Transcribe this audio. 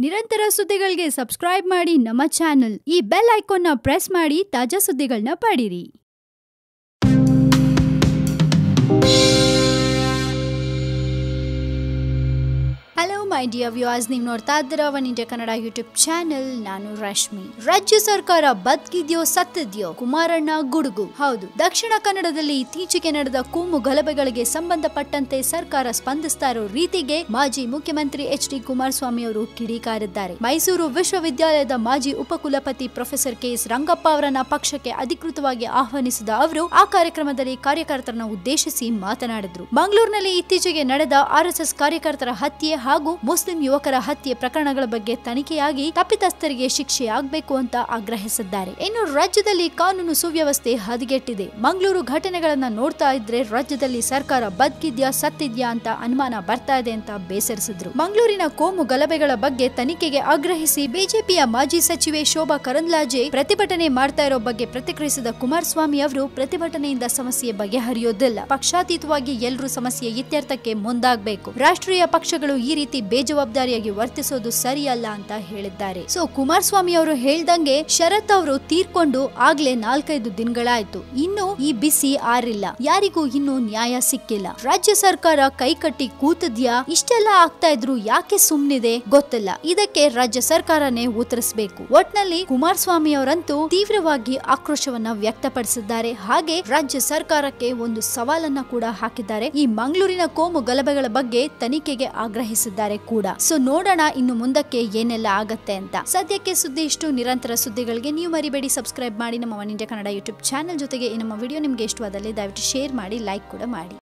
ನಿರಂತರ ಸುದ್ದಿಗಳಿಗೆ ಸಬ್ಸ್ಕ್ರೈಬ್ ಮಾಡಿ ನಮ್ಮ ಚಾನೆಲ್. ಈ ಬೆಲ್ ಐಕಾನ್ ನ ಪ್ರೆಸ್ ಮಾಡಿ ತಾಜಾ ಸುದ್ದಿಗಳನ್ನ ಪಡೀರಿ. ಹಲೋ ಮೈ ಡಿಯರ್ ವ್ಯೂವರ್ಸ್, ನೀವು ನೋಡ್ತಾ ಇದ್ದೀರಾ one India Kannada YouTube channel. ನಾನು ರಶ್ಮಿ. ರಾಜ್ಯ ಸರ್ಕಾರ ಬದುಕಿದ್ಯೋ ಸತ್ತಿದ್ಯೋ ಕುಮಾರಣ್ಣ ಗುಡುಗು. ಹೌದು, ದಕ್ಷಿಣ ಕನ್ನಡದಲ್ಲಿ ಇತ್ತೀಚೆಗೆ ನಡೆದ ಕೋಮು ಗಲಭೆಗಳಿಗೆ ಸಂಬಂಧಪಟ್ಟಂತೆ ಸರ್ಕಾರ ಸ್ಪಂದಿಸ್ತಾ ಇರೋ ರೀತಿಗೆ ಮಾಜಿ ಮುಖ್ಯಮಂತ್ರಿ ಎಚ್.ಡಿ. ಕುಮಾರಸ್ವಾಮಿ ಅವರು ಕಿಡಿಕಾರಿದ್ದಾರೆ. ಮೈಸೂರು ವಿಶ್ವವಿದ್ಯಾಲಯದ ಮಾಜಿ ಉಪಕುಲಪತಿ ಪ್ರೊಫೆಸರ್ ಕೆ.ಎಸ್. ರಂಗಪ್ಪ ಅವರನ್ನ ಪಕ್ಷಕ್ಕೆ ಅಧಿಕೃತವಾಗಿ ಆಹ್ವಾನಿಸಿದ ಅವರು ಆ ಕಾರ್ಯಕ್ರಮದಲ್ಲಿ ಕಾರ್ಯಕರ್ತರನ್ನ ಉದ್ದೇಶಿಸಿ ಮಾತನಾಡಿದ್ರು. ಮಂಗಳೂರಿನಲ್ಲಿ ಇತ್ತೀಚೆಗೆ ನಡೆದ ಆರ್ಎಸ್ಎಸ್ ಕಾರ್ಯಕರ್ತರ ಹತ್ಯೆ ಹಾಗೂ ಮುಸ್ಲಿಂ ಯುವಕರ ಹತ್ಯೆ ಪ್ರಕರಣಗಳ ಬಗ್ಗೆ ತನಿಖೆಯಾಗಿ ತಪ್ಪಿತಸ್ಥರಿಗೆ ಶಿಕ್ಷೆ ಆಗಬೇಕು ಅಂತ ಆಗ್ರಹಿಸಿದ್ದಾರೆ. ಇನ್ನು ರಾಜ್ಯದಲ್ಲಿ ಕಾನೂನು ಸುವ್ಯವಸ್ಥೆ ಹದಗೆಟ್ಟಿದೆ. ಮಂಗಳೂರು ಘಟನೆಗಳನ್ನ ನೋಡ್ತಾ ಇದ್ರೆ ರಾಜ್ಯದಲ್ಲಿ ಸರ್ಕಾರ ಬದುಕಿದ್ಯಾ ಸತ್ತಿದ್ಯಾ ಅಂತ ಅನುಮಾನ ಬರ್ತಾ ಇದೆ ಅಂತ ಬೇಸರಿಸಿದ್ರು. ಮಂಗಳೂರಿನ ಕೋಮು ಗಲಭೆಗಳ ಬಗ್ಗೆ ತನಿಖೆಗೆ ಆಗ್ರಹಿಸಿ ಬಿಜೆಪಿಯ ಮಾಜಿ ಸಚಿವೆ ಶೋಭಾ ಕರಂದ್ಲಾಜೆ ಪ್ರತಿಭಟನೆ ಮಾಡ್ತಾ ಇರೋ ಬಗ್ಗೆ ಪ್ರತಿಕ್ರಿಯಿಸಿದ ಕುಮಾರಸ್ವಾಮಿ ಅವರು ಪ್ರತಿಭಟನೆಯಿಂದ ಸಮಸ್ಯೆ ಬಗೆಹರಿಯೋದಿಲ್ಲ, ಪಕ್ಷಾತೀತವಾಗಿ ಎಲ್ಲರೂ ಸಮಸ್ಯೆ ಇತ್ಯರ್ಥಕ್ಕೆ ಮುಂದಾಗಬೇಕು. ರಾಷ್ಟ್ರೀಯ ಪಕ್ಷಗಳು ಈ ರೀತಿ ಬೇಜವಾಬ್ದಾರಿಯಾಗಿ ವರ್ತಿಸೋದು ಸರಿಯಲ್ಲ ಅಂತ ಹೇಳಿದ್ದಾರೆ. ಸೊ ಕುಮಾರಸ್ವಾಮಿ ಅವರು ಹೇಳ್ದಂಗೆ ಶರತ್ ಅವರು ತೀರ್ಕೊಂಡು ಆಗ್ಲೇ 4-5 ದಿನಗಳಾಯ್ತು, ಇನ್ನು ಈ ಬಿಸಿ ಆರಿಲ್ಲ, ಯಾರಿಗೂ ಇನ್ನೂ ನ್ಯಾಯ ಸಿಕ್ಕಿಲ್ಲ. ರಾಜ್ಯ ಸರ್ಕಾರ ಕೈಕಟ್ಟಿ ಕೂತಿದ್ಯಾ? ಇಷ್ಟೆಲ್ಲ ಆಗ್ತಾ ಇದ್ರು ಯಾಕೆ ಸುಮ್ನಿದೆ ಗೊತ್ತಿಲ್ಲ. ಇದಕ್ಕೆ ರಾಜ್ಯ ಸರ್ಕಾರನೇ ಉತ್ತರಿಸಬೇಕು. ಒಟ್ನಲ್ಲಿ ಕುಮಾರಸ್ವಾಮಿ ಅವರಂತೂ ತೀವ್ರವಾಗಿ ಆಕ್ರೋಶವನ್ನ ವ್ಯಕ್ತಪಡಿಸಿದ್ದಾರೆ. ಹಾಗೆ ರಾಜ್ಯ ಸರ್ಕಾರಕ್ಕೆ ಒಂದು ಸವಾಲನ್ನ ಕೂಡ ಹಾಕಿದ್ದಾರೆ. ಈ ಮಂಗಳೂರಿನ ಕೋಮು ಗಲಭೆಗಳ ಬಗ್ಗೆ ತನಿಖೆಗೆ ಆಗ್ರಹಿಸಿದ್ದಾರೆ ಕೂಡ. ಸೊ ನೋಡೋಣ ಇನ್ನು ಮುಂದಕ್ಕೆ ಏನೆಲ್ಲ ಆಗತ್ತೆ ಅಂತ. ಸದ್ಯಕ್ಕೆ ಸುದ್ದಿ ಇಷ್ಟು. ನಿರಂತರ ಸುದ್ದಿಗಳಿಗೆ ನೀವು ಮರಿಬೇಡಿ ಸಬ್ಸ್ಕ್ರೈಬ್ ಮಾಡಿ ನಮ್ಮ one India Kannada YouTube channel. ಜೊತೆಗೆ ಈ ನಮ್ಮ ವಿಡಿಯೋ ನಿಮ್ಗೆ ಇಷ್ಟವಾದಲ್ಲಿ ದಯವಿಟ್ಟು ಶೇರ್ ಮಾಡಿ, ಲೈಕ್ ಕೂಡ ಮಾಡಿ.